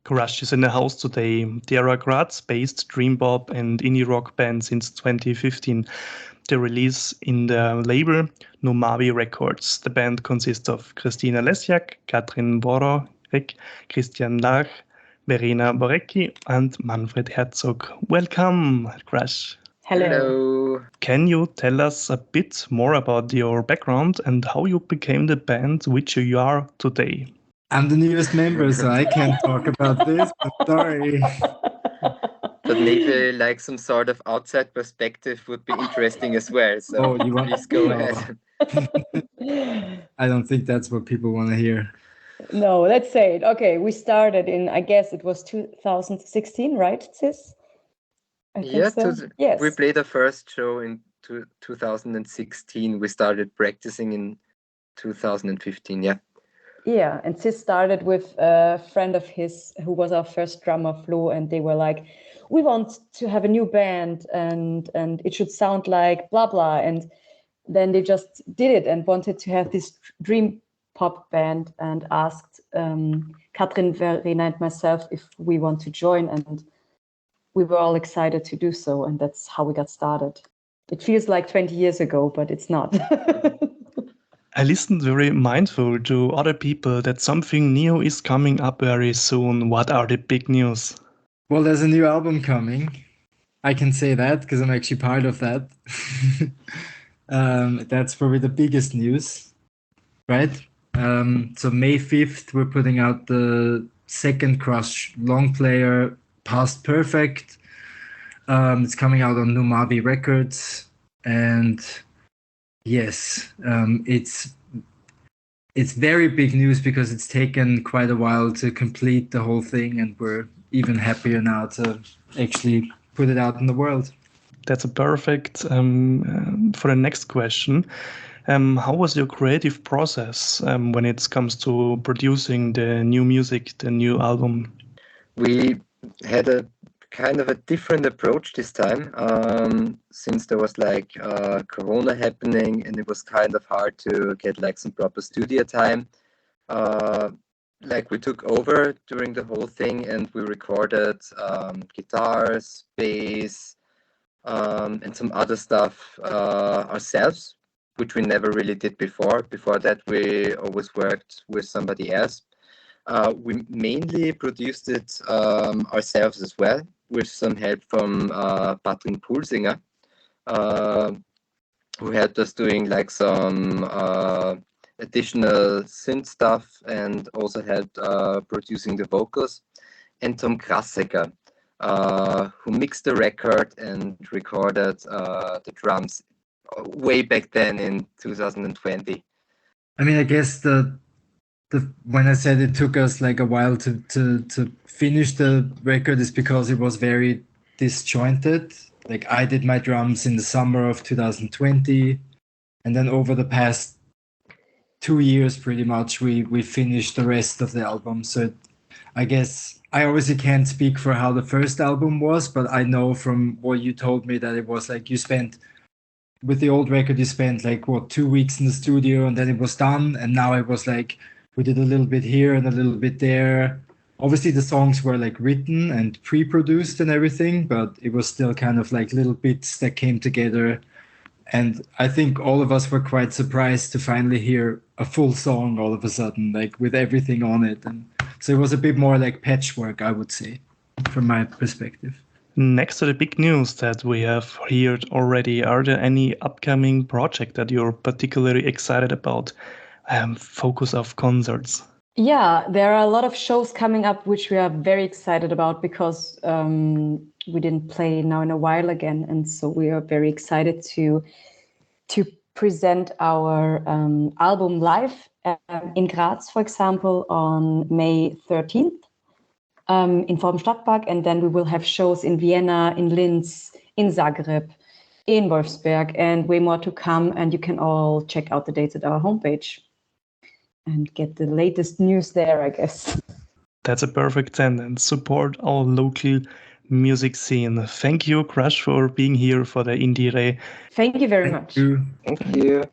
Crush is in the house today. They are a Graz-based dreampop and indie rock band since 2015. They release in the label Numavi Records. The band consists of Christina Lesjak, Katrin Borek, Christian Lach, Verena Borecki, and Manfred Herzog. Welcome, Crush. Hello. Can you tell us a bit more about your background and how you became the band which you are today? I'm the newest member, so I can't talk about this, but sorry. But maybe like some sort of outside perspective would be interesting as well. So please go ahead. I don't think that's what people want to hear. No, let's say it. Okay, we started in, I guess it was 2016, right, Sis? Yes. We played our first show in 2016. We started practicing in 2015, yeah. Yeah, and Sis started with a friend of his who was our first drummer, Flo, and they were like, we want to have a new band and it should sound like blah, blah. And then they just did it and wanted to have this dream pop band and asked Katrin, Verena and myself if we want to join, and we were all excited to do so, and that's how we got started. It feels like 20 years ago, but it's not. I listened very mindful to other people that something new is coming up very soon. What are the big news? Well, there's a new album coming. I can say that because I'm actually part of that. That's probably the biggest news, right? So May 5th, we're putting out the second Crush long player, Past Perfect. It's coming out on Numavi Records, and yes, it's very big news because it's taken quite a while to complete the whole thing, and we're even happier now to actually put it out in the world. That's a perfect for the next question. How was your creative process when it comes to producing the new music, the new album? We had a kind of a different approach this time, since there was like Corona happening, and it was kind of hard to get like some proper studio time. Like we took over during the whole thing, and we recorded guitars, bass, and some other stuff ourselves, which we never really did before. Before that, we always worked with somebody else. We mainly produced it ourselves as well, with some help from Patrin Pulsinger, who helped us doing like some additional synth stuff and also helped producing the vocals, and Tom Krassecker, who mixed the record and recorded the drums way back then in 2020. I mean, I guess when I said it took us like a while to finish the record is because it was very disjointed. Like I did my drums in the summer of 2020, and then over the past 2 years, pretty much, we finished the rest of the album. So I guess I obviously can't speak for how the first album was, but I know from what you told me that it was like with the old record, you spent like 2 weeks in the studio and then it was done. And now it was like, we did a little bit here and a little bit there. Obviously the songs were like written and pre-produced and everything, but it was still kind of like little bits that came together. And I think all of us were quite surprised to finally hear a full song all of a sudden, like with everything on it. And so it was a bit more like patchwork, I would say, from my perspective. Next to the big news that we have heard already, are there any upcoming projects that you're particularly excited about? Focus of concerts. Yeah, there are a lot of shows coming up which we are very excited about because we didn't play now in a while again, and so we are very excited to present our album live in Graz, for example, on May 13th in Forum Stadtpark, and then we will have shows in Vienna, in Linz, in Zagreb, in Wolfsberg, and way more to come. And you can all check out the dates at our homepage and get the latest news there, I guess. That's a perfect sentence. Support our local music scene. Thank you, Crush, for being here for the IndieRE. Thank you very much. Thank you.